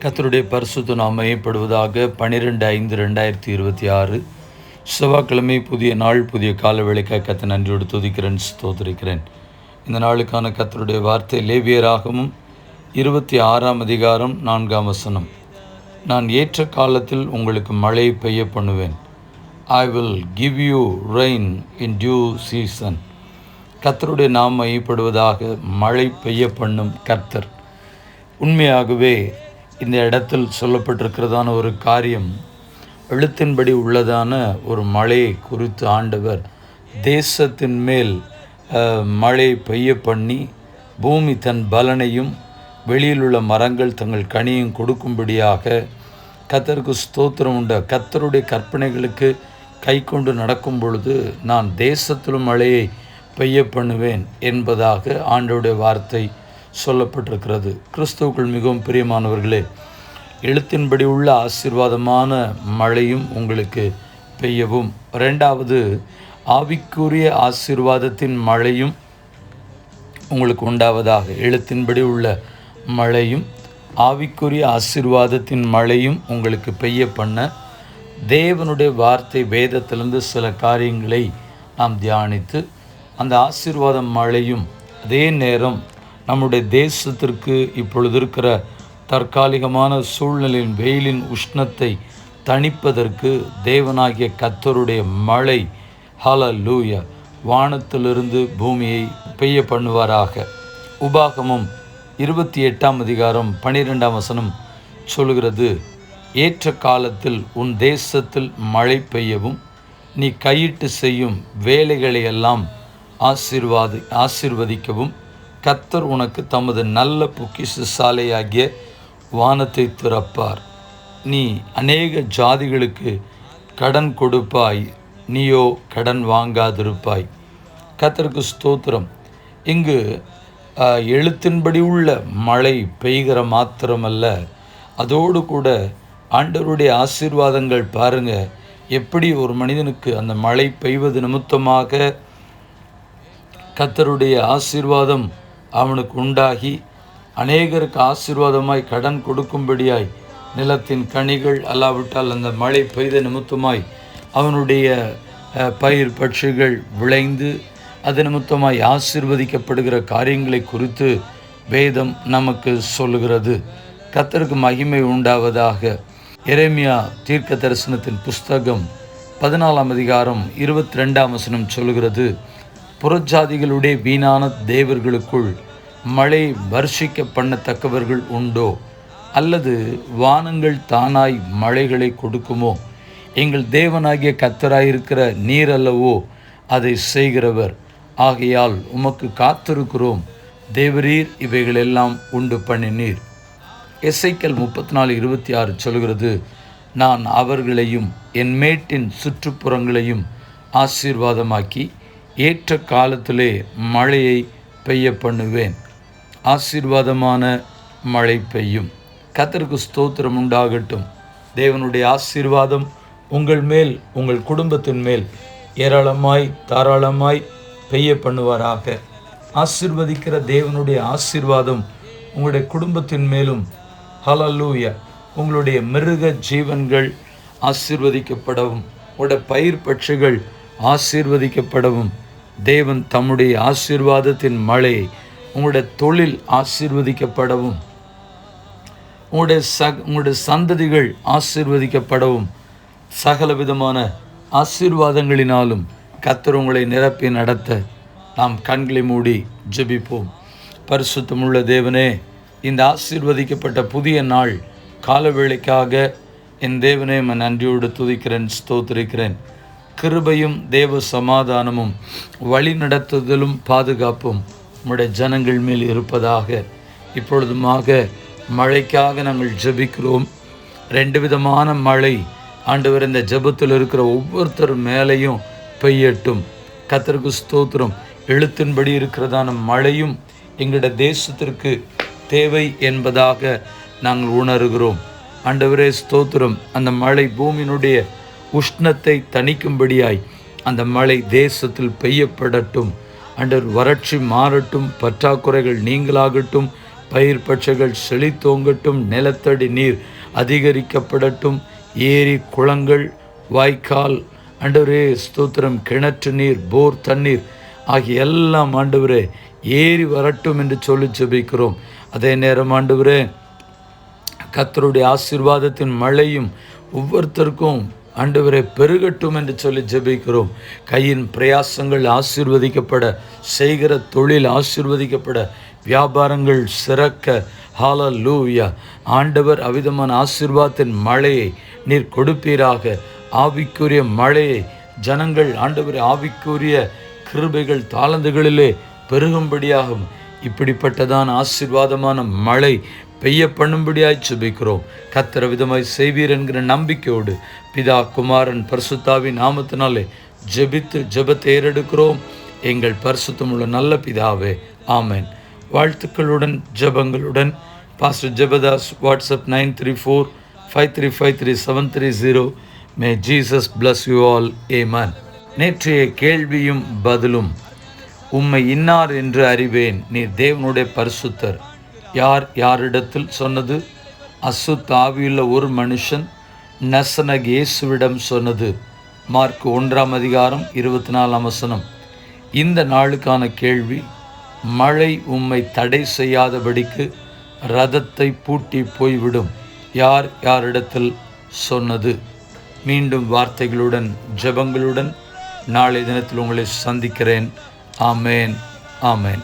கர்த்தருடைய பரிசுத்த நாமம் மையப்படுவதாக. 12/5/2026 செவ்வாய்க்கிழமை, புதிய நாள், புதிய கால வேளைக்காய் கர்த்தரை நன்றியோடு துதிக்கிறேன், ஸ்தோத்திரிக்கிறேன். இந்த நாளுக்கான கர்த்தருடைய வார்த்தை லேவியராகமம் 26ஆம் அதிகாரம் 4ஆம் வசனம். நான் ஏற்ற காலத்தில் உங்களுக்கு மழை பெய்ய பண்ணுவேன். I will give you rain in due season. கர்த்தருடைய நாமம் மையப்படுவதாக. மழை பெய்ய பண்ணும் கர்த்தர். உண்மையாகவே இந்த இடத்தில் சொல்லப்பட்டிருக்கிறதான ஒரு காரியம், எழுத்தின்படி உள்ளதான ஒரு மழையை குறித்து ஆண்டவர் தேசத்தின் மேல் மழை பெய்ய பண்ணி, பூமி தன் பலனையும் வெளியில் உள்ள மரங்கள் தங்கள் கனியும் கொடுக்கும்படியாக கர்த்தருக்கு ஸ்தோத்திரம் உண்டு. கர்த்தருடைய கற்பனைகளுக்கு கை கொண்டு நடக்கும் பொழுது நான் தேசத்திலும் மழையை பெய்ய பண்ணுவேன் என்பதாக ஆண்டவருடைய வார்த்தை சொல்லப்பட்டிருக்கிறது. கிறிஸ்துவுக்குள் மிகவும் பிரியமானவர்களே, எழுத்தின்படி உள்ள ஆசீர்வாதமான மழையும் உங்களுக்கு பெய்யவும், இரண்டாவது ஆவிக்குரிய ஆசீர்வாதத்தின் மழையும் உங்களுக்கு உண்டாவதாக. எழுத்தின்படி உள்ள மழையும் ஆவிக்குரிய ஆசீர்வாதத்தின் மழையும் உங்களுக்கு பெய்ய பண்ண தேவனுடைய வார்த்தை வேதத்திலிருந்து சில காரியங்களை நாம் தியானித்து, அந்த ஆசீர்வாத மழையும் அதே நேரம் நம்முடைய தேசத்திற்கு இப்பொழுது இருக்கிற தற்காலிகமான சூழ்நிலையின் வெயிலின் உஷ்ணத்தை தணிப்பதற்கு தேவனாகிய கர்த்தருடைய மழை, ஹல்லேலூயா, வானத்திலிருந்து பூமியை பெய்ய பண்ணுவாராக. உபாகமம் 28ஆம் அதிகாரம் 12ஆம் வசனம் சொல்கிறது, ஏற்ற காலத்தில் உன் தேசத்தில் மழை பெய்யவும், நீ கையிட்டு செய்யும் வேலைகளையெல்லாம் ஆசீர்வதிக்கவும் கர்த்தர் உனக்கு தமது நல்ல பொக்கிஷ சாலையாகிய வானத்தை திறப்பார். நீ அநேக ஜாதிகளுக்கு கடன் கொடுப்பாய், நீயோ கடன் வாங்காதிருப்பாய். கர்த்தருக்கு ஸ்தோத்திரம். இங்கு எழுத்தின்படி உள்ள மழை பெய்கிற மாத்திரமல்ல, அதோடு கூட ஆண்டவருடைய ஆசீர்வாதங்கள் பாருங்க, எப்படி ஒரு மனிதனுக்கு அந்த மழை பெய்வது நிமித்தமாக கர்த்தருடைய ஆசீர்வாதம் அவனுக்கு உண்டாகி, அநேகருக்கு ஆசீர்வாதமாய் கடன் கொடுக்கும்படியாய், நிலத்தின் கனிகள் அல்லாவிட்டால் அந்த மழை பெய்த நிமித்தமாய் அவனுடைய பயிர் பட்சிகள் விளைந்து அது நிமித்தமாய் ஆசீர்வதிக்கப்படுகிற காரியங்களை குறித்து வேதம் நமக்கு சொல்லுகிறது. கர்த்தருக்கு மகிமை உண்டாவதாக. எரேமியா தீர்க்க தரிசனத்தின் புஸ்தகம் 14ஆம் அதிகாரம் 22ஆம் வசனம் சொல்லுகிறது, புறஜாதிகளுடைய வீணான தேவர்களுக்குள் மழை வர்ஷிக்க பண்ணத்தக்கவர்கள் உண்டோ? அல்லது வானங்கள் தானாய் மழைகளை கொடுக்குமோ? எங்கள் தேவனாகிய கர்த்தராயிருக்கிற நீர் அல்லவோ அதை செய்கிறவர். ஆகையால் உமக்கு காத்திருக்கிறோம், தேவரீர் இவைகளெல்லாம் உண்டு பண்ணினீர். எசேக்கியேல் 34:26 சொல்கிறது, நான் அவர்களையும் என் மேட்டின் சுற்றுப்புறங்களையும் ஆசீர்வாதமாக்கி ஏற்ற காலத்திலே மழையை பெய்ய பண்ணுவேன். ஆசீர்வாதமான மழை பெய்யும். கர்த்தருக்கு ஸ்தோத்திரம் உண்டாகட்டும். தேவனுடைய ஆசீர்வாதம் உங்கள் மேல், உங்கள் குடும்பத்தின் மேல் ஏராளமாய் தாராளமாய் பெய்ய பண்ணுவாராக. ஆசீர்வதிக்கிற தேவனுடைய ஆசீர்வாதம் உங்களுடைய குடும்பத்தின் மேலும், ஹல்லேலூயா, உங்களுடைய மிருக ஜீவன்கள் ஆசீர்வதிக்கப்படவும், உங்களுடைய பயிர் பட்சிகள் ஆசீர்வதிக்கப்படவும் தேவன் தம்முடைய ஆசீர்வாதத்தின் மழையை, உங்களுடைய தொழில் ஆசீர்வதிக்கப்படவும், உங்களுடைய சந்ததிகள் ஆசீர்வதிக்கப்படவும், சகல விதமான ஆசீர்வாதங்களினாலும் கர்த்தர் உங்களை நிரப்பி நடத்த நாம் கண்களை மூடி ஜெபிப்போம். பரிசுத்தமுள்ள தேவனே, இந்த ஆசீர்வதிக்கப்பட்ட புதிய நாள் காலவேளைக்காக என் தேவனே நன்றியோடு துதிக்கிறேன், ஸ்தோத்திரிக்கிறேன். கிருபையும் தேவ சமாதானமும் வழி நடத்துதலும் பாதுகாப்பும் உம்முடைய ஜனங்கள் மேல் இருப்பதாக. இப்பொழுதுமாக மழைக்காக நாங்கள் ஜெபிக்கிறோம். 2 விதமான மழை ஆண்டவர் இந்த ஜெபத்தில் இருக்கிற ஒவ்வொருத்தர் மேலேயும் பெய்யட்டும். கர்த்தருக்கு ஸ்தோத்திரம். எழுத்தின்படி இருக்கிறதான மழையும் எங்களுடைய தேசத்திற்கு தேவை என்பதாக நாங்கள் உணர்கிறோம். ஆண்டவரே ஸ்தோத்திரம். அந்த மழை பூமியினுடைய உஷ்ணத்தை தணிக்கும்படியாய் அந்த மழை தேசத்தில் பெய்யப்படட்டும். ஆண்டவர், வறட்சி மாறட்டும், பற்றாக்குறைகள் நீங்களாகட்டும், பயிர் பட்சைகள் செழித்தோங்கட்டும், நிலத்தடி நீர் அதிகரிக்கப்படட்டும், ஏரி குளங்கள் வாய்க்கால் ஆண்டவரே ஸ்தோத்திரம், கிணற்று நீர் போர் தண்ணீர் ஆகிய எல்லாம் ஆண்டவரே ஏறி வரட்டும் என்று சொல்லி ஜெபிக்கிறோம். அதே நேரம் ஆண்டவரே கர்த்தருடைய ஆசீர்வாதத்தின் மழையும் ஒவ்வொருத்தருக்கும் ஆண்டவரே பெருகட்டும் என்று சொல்லி ஜெபிக்கிறோம். கையின் பிரயாசங்கள் ஆசீர்வதிக்கப்பட, செய்கிற தொழில் ஆசீர்வதிக்கப்பட, வியாபாரங்கள் சிறக்க. ஹல்லேலூயா. ஆண்டவர் அவிதமான ஆசீர்வாதத்தின் மழையை நீர் கொடுப்பீராக. ஆவிக்குரிய மழையை ஜனங்கள் ஆண்டவர் ஆவிக்குரிய கிருபைகள் தாளந்துகளிலே பெருகும்படியாகும். இப்படிப்பட்டதான் ஆசீர்வாதமான மழை பெய்ய பண்ணும்படியாய் ஜெபிக்கிறோம். கர்த்தர் விதமாய் செய்வீர் என்கிற நம்பிக்கையோடு பிதா குமாரன் பரிசுத்தாவின் நாமத்தினாலே ஜெபித்து ஜெபத்தை ஏறெடுக்கிறோம். எங்கள் பரிசுத்தமுள்ள நல்ல பிதாவே, ஆமென். வாழ்த்துக்களுடன் ஜெபங்களுடன் pastor Jebadas. WhatsApp 9345353730. May Jesus bless you all. Amen. நேற்றைய கேள்வியும் பதிலும். உம்மை இன்னார் என்று அறிவேன், நீர் தேவனுடைய பரிசுத்தர். யார் யாரிடத்தில் சொன்னது? அசுத்த ஆவியுள்ள ஒரு மனுஷன் நசரேயனாகிய இயேசுவிடம் சொன்னது. மார்க் 1:24. இந்த நாளுக்கான கேள்வி, மழை உம்மை தடை செய்யாதபடிக்கு ரதத்தை பூட்டி போய்விடும். யார் யாரிடத்தில் சொன்னது? மீண்டும் வார்த்தைகளுடன் ஜெபங்களுடன் நாளை தினத்தில் உங்களை சந்திக்கிறேன். ஆமேன், ஆமேன்.